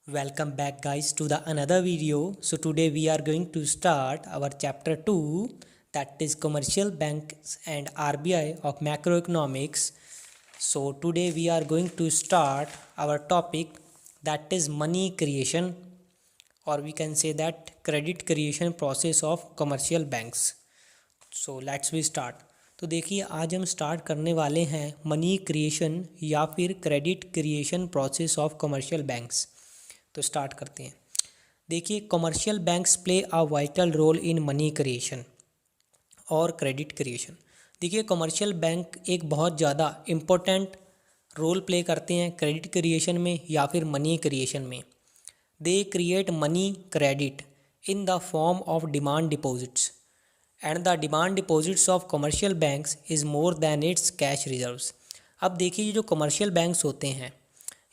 Welcome back guys to the another video. So today we are going to start our chapter 2, that is commercial banks and RBI of macroeconomics. So today we are going to start our topic, that is money creation, or we can say that credit creation process of commercial banks. So let's we start. तो देखिए आज हम start करने वाले हैं money creation या फिर credit creation process of commercial banks. तो स्टार्ट करते हैं। देखिए commercial banks play a vital role in money creation और क्रेडिट क्रिएशन। देखिए कमर्शियल बैंक एक बहुत ज़्यादा इम्पोर्टेंट रोल प्ले करते हैं क्रेडिट क्रिएशन में या फिर मनी क्रिएशन में। They create money credit in the form of demand deposits and the demand deposits of commercial banks is more than it's cash reserves. अब देखिए ये जो कमर्शियल बैंक्स होते हैं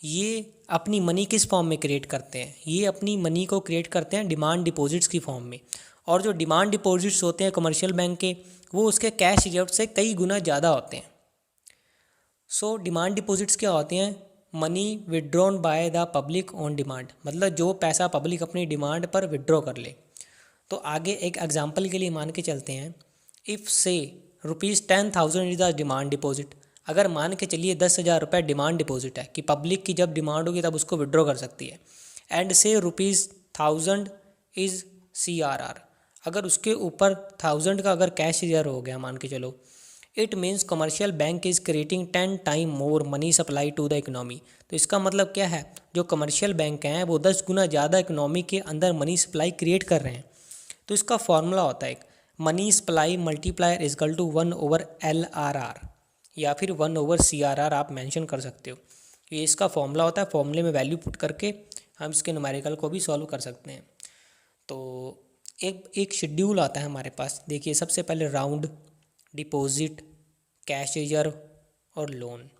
ये अपनी मनी किस फॉर्म में क्रिएट करते हैं, ये अपनी मनी को क्रिएट करते हैं डिमांड डिपॉजिट्स की फॉर्म में। और जो डिमांड डिपॉजिट्स होते हैं कमर्शियल बैंक के वो उसके कैश रिजर्व से कई गुना ज़्यादा होते हैं। सो डिमांड डिपॉजिट्स क्या होते हैं? Money withdrawn by the public on demand, मतलब जो पैसा पब्लिक अपनी डिमांड पर विड्रॉ कर ले। तो आगे एक एग्जांपल के लिए मान के चलते हैं, इफ़ से ₹10,000 इज़ द डिमांड डिपॉजिट। अगर मान के चलिए 10,000 रुपये डिमांड डिपॉजिट है कि पब्लिक की जब डिमांड होगी तब उसको विड्रॉ कर सकती है। एंड से ₹1,000 इज़ CRR, अगर उसके ऊपर 1000 का अगर कैश रिजर्व हो गया मान के चलो, it means commercial bank is creating 10 time more money supply to the economy. तो इसका मतलब क्या है, जो कमर्शियल बैंक हैं वो 10 गुना ज़्यादा इकोनॉमी के अंदर मनी सप्लाई क्रिएट कर रहे हैं। तो इसका फॉर्मूला होता है एक money supply multiplier is equal to 1/LRR या फिर 1/CRR आप मेंशन कर सकते हो। ये इसका फॉर्मूला होता है, फॉर्मूले में वैल्यू पुट करके हम इसके न्यूमेरिकल को भी सॉल्व कर सकते हैं। तो एक शेड्यूल आता है हमारे पास। देखिए सबसे पहले राउंड, डिपॉजिट, कैश रिजर्व और लोन।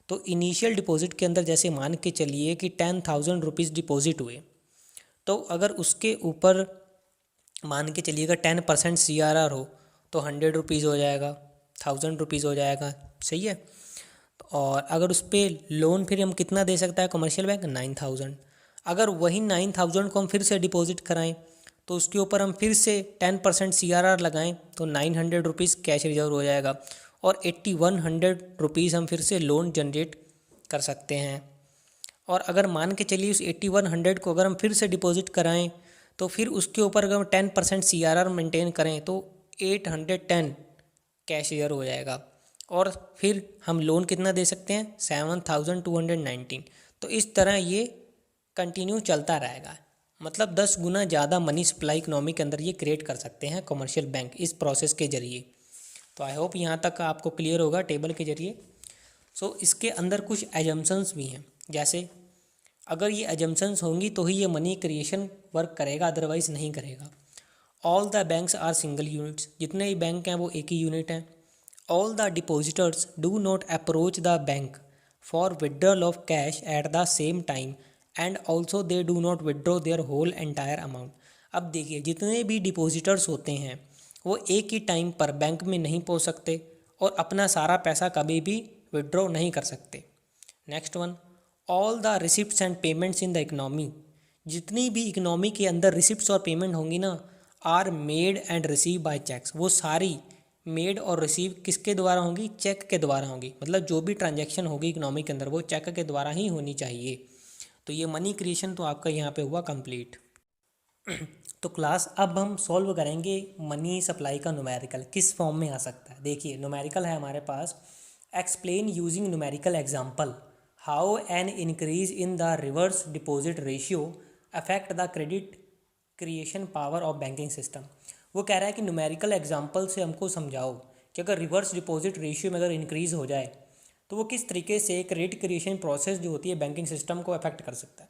तो इनिशियल डिपॉजिट के अंदर जैसे मान के चलिए कि 10,000 रुपीज़ डिपॉजिट हुए, तो अगर उसके ऊपर मान के चलिएगा 10% CRR हो तो 100 रुपीज़ हो जाएगा, 1000 रुपीज़ हो जाएगा, सही है। और अगर उस पर लोन फिर हम कितना दे सकता है कमर्शियल बैंक? 9,000। अगर वही 9,000 को हम फिर से डिपॉजिट कराएं तो उसके ऊपर हम फिर से 10% CRR लगाएं तो 900 रुपीज़ कैश रिजर्व हो जाएगा और 8100 रुपीज़ हम फिर से लोन जनरेट कर सकते हैं। और अगर मान के चलिए उस 8100 को अगर हम फिर से डिपॉजिट कराएं तो फिर उसके ऊपर अगर हम 10% CRR मेंटेन करें तो 810 कैश रिजर्व हो जाएगा। और फिर हम लोन कितना दे सकते हैं? 7219। तो इस तरह ये कंटिन्यू चलता रहेगा, मतलब 10 गुना ज़्यादा मनी सप्लाई इकोनॉमी के अंदर ये क्रिएट कर सकते हैं कमर्शियल बैंक इस प्रोसेस के ज़रिए। तो आई होप यहाँ तक आपको क्लियर होगा टेबल के ज़रिए। सो इसके अंदर कुछ एजम्पशंस भी हैं, जैसे अगर ये एजम्पशंस होंगी तो ही ये मनी क्रिएशन वर्क करेगा, अदरवाइज़ नहीं करेगा। All the banks are single units, जितने भी बैंक हैं वो एक ही यूनिट हैं। All the depositors do not approach the bank for withdrawal of cash at the same time and also they do not withdraw their whole entire amount. अब देखिए जितने भी डिपॉजिटर्स होते हैं वो एक ही टाइम पर बैंक में नहीं पहुंच सकते और अपना सारा पैसा कभी भी विड्रॉ नहीं कर सकते। Next one, all the receipts and payments in the economy, जितनी भी इकनॉमी के अंदर रिसिप्ट्स और पेमेंट होंगी ना, are made and receive by cheques, वो सारी मेड और रिसीव किसके द्वारा होंगी? चेक के द्वारा होंगी। मतलब जो भी ट्रांजैक्शन होगी इकनॉमी के अंदर वो चेक के द्वारा ही होनी चाहिए। तो ये मनी क्रिएशन तो आपका यहाँ पे हुआ कंप्लीट। तो क्लास अब हम सॉल्व करेंगे मनी सप्लाई का न्यूमेरिकल किस फॉर्म में आ सकता है। देखिए न्यूमेरिकल है हमारे पास, explain using numerical example how an increase in the reverse deposit ratio affect the credit creation power of banking system. वो कह रहा है कि न्यूमेरिकल एग्जाम्पल से हमको समझाओ कि अगर रिवर्स डिपॉजिट रेशियो में अगर इंक्रीज़ हो जाए तो वो किस तरीके से क्रेडिट क्रिएशन प्रोसेस जो होती है बैंकिंग सिस्टम को अफेक्ट कर सकता है।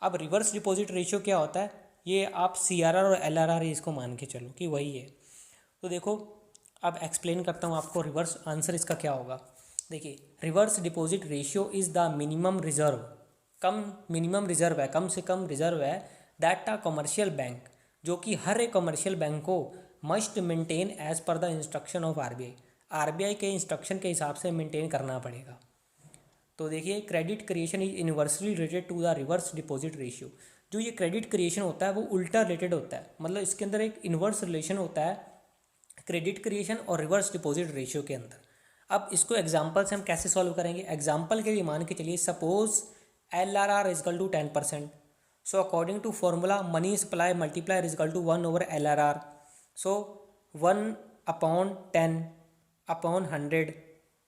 अब रिवर्स डिपॉजिट रेशियो क्या होता है, ये आप CRR और LRR इसको मान के चलो कि वही है। तो देखो अब एक्सप्लेन करता हूँ आपको रिवर्स आंसर इसका क्या होगा। देखिए reverse deposit ratio is the minimum reserve, minimum reserve है, कम से कम रिजर्व है दैट अ कमर्शियल बैंक, जो कि हर एक कमर्शियल बैंक को must maintain as per the instruction of RBI। RBI के इंस्ट्रक्शन के हिसाब से मेंटेन करना पड़ेगा। तो देखिए, credit creation is inversely related to the reverse deposit ratio. जो ये क्रेडिट क्रिएशन होता है वो उल्टा रिलेटेड होता है, मतलब इसके अंदर एक इन्वर्स रिलेशन होता है क्रेडिट क्रिएशन और रिवर्स डिपॉजिट रेशियो के अंदर। अब इसको एग्जाम्पल से हम कैसे सॉल्व करेंगे? एग्जाम्पल के लिए मान के चलिए, suppose LRR is equal to 10%। So according to formula money supply multiplier is equal to 1/LRR। So 1/10/100,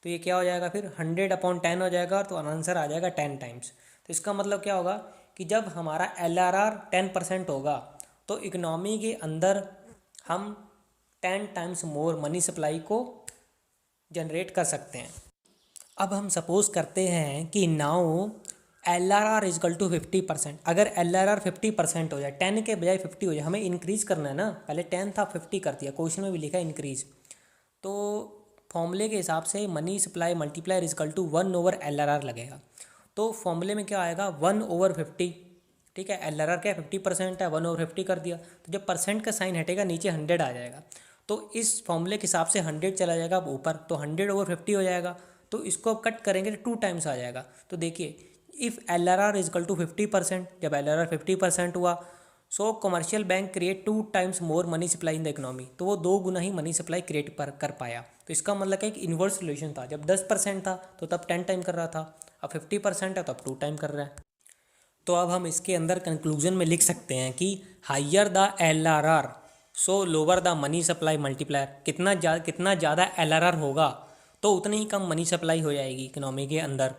तो ये क्या हो जाएगा फिर 100/10 हो जाएगा, तो आंसर आ जाएगा 10 टाइम्स। तो इसका मतलब क्या होगा कि जब हमारा LRR 10% होगा तो इकोनॉमी के अंदर हम 10 टाइम्स मोर मनी सप्लाई को जनरेट कर सकते हैं। अब हम सपोज करते हैं कि नाउ LRR इजकल टू 50%। अगर LRR 50% हो जाए, 10 के बजाय 50 हो जाए, हमें इंक्रीज़ करना है ना, पहले 10 था 50 कर दिया, क्वेश्चन में भी लिखा इंक्रीज़। तो फॉर्मूले के हिसाब से money supply multiplier is equal to 1/LRR लगेगा। तो फॉर्मूले में क्या आएगा 1/50। ठीक है, LRR क्या 50% है, 1/50 कर दिया, तो जब परसेंट का साइन हटेगा नीचे 100 आ जाएगा। तो इस फॉर्मूले के हिसाब से 100 चला जाएगा अब ऊपर, तो 100/50 हो जाएगा। तो इसको अब कट करेंगे तो 2 टाइम्स आ जाएगा। तो देखिए, इफ़ LRR इजकल टू 50%, जब LRR 50% हुआ, सो commercial bank create 2 times more money supply in the economy. तो वो 2 गुना ही मनी सप्लाई क्रिएट कर पाया। तो इसका मतलब है कि इन्वर्स रिलेशन था, जब 10% था तो तब 10 टाइम कर रहा था, अब 50% है तो अब 2 टाइम कर रहा है। तो अब हम इसके अंदर कंक्लूजन में लिख सकते हैं कि higher the LRR so lower the money supply multiplier. कितना ज़्यादा LRR होगा तो उतनी ही कम मनी सप्लाई हो जाएगी इकोनॉमी के अंदर।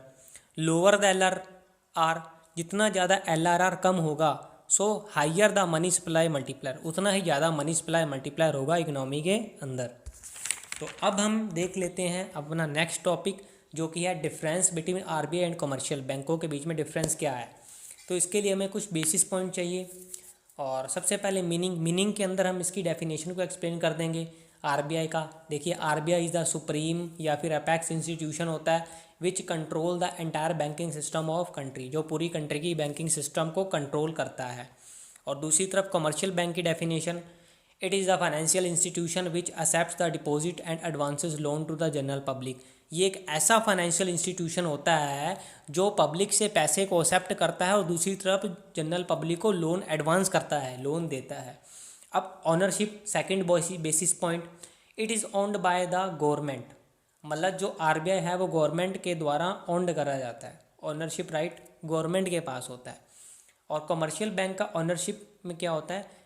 लोअर द LRR, जितना ज़्यादा LRR कम होगा, so higher the money supply multiplier, उतना ही ज़्यादा मनी सप्लाई मल्टीप्लायर होगा इकोनॉमी के अंदर। तो अब हम देख लेते हैं अपना नेक्स्ट टॉपिक, जो कि है difference between RBI and commercial बैंकों के बीच में डिफरेंस क्या है। तो इसके लिए हमें कुछ बेसिस पॉइंट चाहिए, और सबसे पहले मीनिंग के अंदर हम इसकी डेफिनेशन को एक्सप्लेन कर देंगे आरबीआई का। देखिए, आरबीआई इज़ द सुप्रीम या फिर अपेक्स इंस्टीट्यूशन होता है which control the entire banking system of country, जो पूरी कंट्री की बैंकिंग सिस्टम को कंट्रोल करता है। और दूसरी तरफ कमर्शियल बैंक की definition, it is the financial institution which accepts the deposit and advances loan to the general public. ये एक ऐसा फाइनेंशियल इंस्टीट्यूशन होता है जो पब्लिक से पैसे को एक्सेप्ट करता है और दूसरी तरफ जनरल पब्लिक को लोन एडवांस करता है, लोन देता है। अब ownership second basis point, it is owned by the government, मतलब जो आरबीआई है वो गवर्नमेंट के द्वारा ओन्ड करा जाता है, ऑनरशिप राइट गवर्नमेंट के पास होता है। और कमर्शियल बैंक का ऑनरशिप में क्या होता है,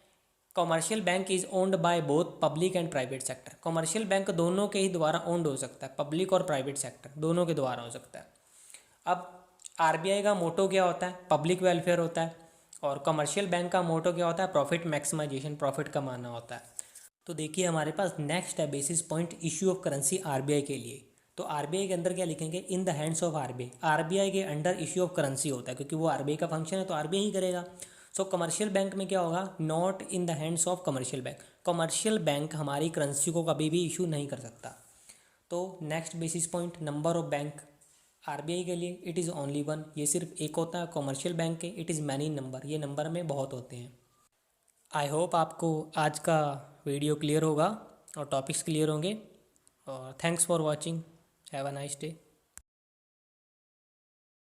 commercial bank is owned by both public and private sector. Commercial bank दोनों के ही द्वारा ओन्ड हो सकता है, पब्लिक और प्राइवेट सेक्टर दोनों के द्वारा हो सकता है। अब आरबीआई का मोटो क्या होता है, पब्लिक वेलफेयर होता है, और कमर्शियल बैंक का मोटो क्या होता है, प्रॉफिट मैक्सिमाइजेशन, प्रॉफिट कमाना होता है। तो देखिए, हमारे पास नेक्स्ट है basis point issue of currency RBI के लिए। तो आरबीआई के अंदर क्या लिखेंगे, in the hands of RBI. RBI के अंडर इश्यू ऑफ करेंसी होता है, क्योंकि वो आरबीआई का फंक्शन है तो आरबीआई ही करेगा। सो कमर्शियल बैंक में क्या होगा, not in the hands of commercial bank. Commercial bank हमारी करेंसी को कभी भी इशू नहीं कर सकता। तो next basis point, number of bank RBI के लिए इट इज़ ओनली 1, ये सिर्फ एक होता है। कमर्शियल बैंक के इट इज़ मैनी नंबर, ये नंबर में बहुत होते हैं। आई होप आपको आज का वीडियो क्लियर होगा और टॉपिक्स क्लियर होंगे, और thanks for watching, have a nice day.